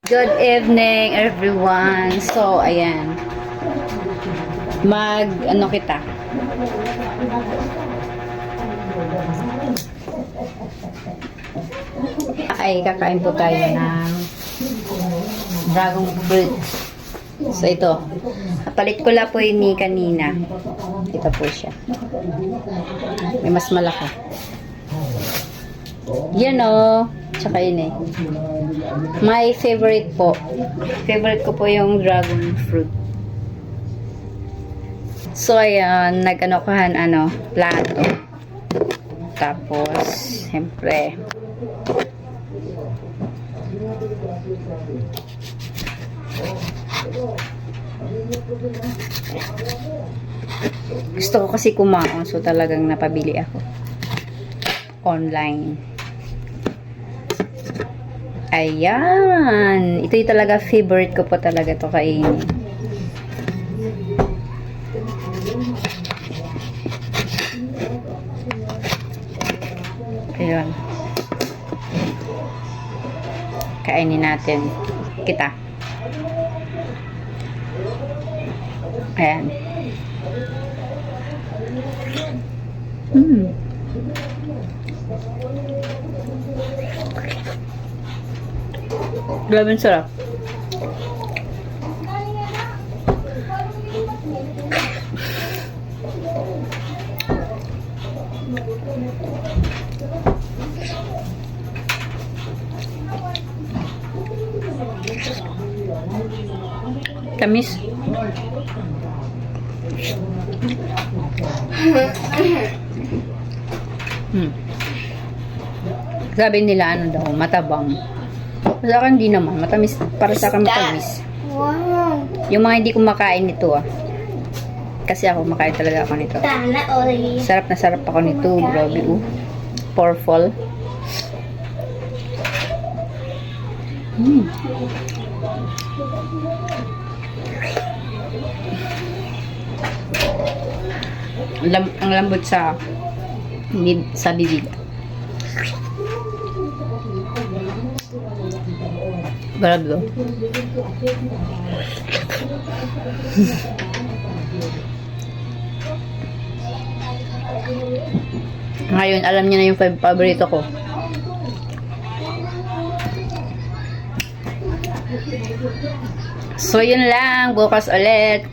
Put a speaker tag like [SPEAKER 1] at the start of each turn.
[SPEAKER 1] Good evening, everyone. So, ayan. Ano kita? Kakain po tayo ng dragon fruit. So, ito. Palit ko lang po yun ni kanina. Ito po siya. May mas malaki. Yan o. Tsaka yun eh. My favorite po. Favorite ko po yung dragon fruit. So, ayan. Nag-anokahan, plato. Tapos, siyempre, gusto ko kasi kumaon, so talagang napabili ako online. Ayan, ito yung talaga favorite ko po talaga to kainin. Ayun, kainin natin kita. Ayan. Grabe ang sarap. Tamis. Sabi nila daw, matabang. Sa akin hindi naman, matamis. Para sa akin matamis.
[SPEAKER 2] Wow.
[SPEAKER 1] Yung mga hindi kumakain nito kasi ako makain talaga ako nito. Sarap na sarap ako nito. Grabe powerful. Ang lambot sa bibig. Grabe. Ngayon, alam niyo na yung paborito ko. So, yun lang. Bukas ulit.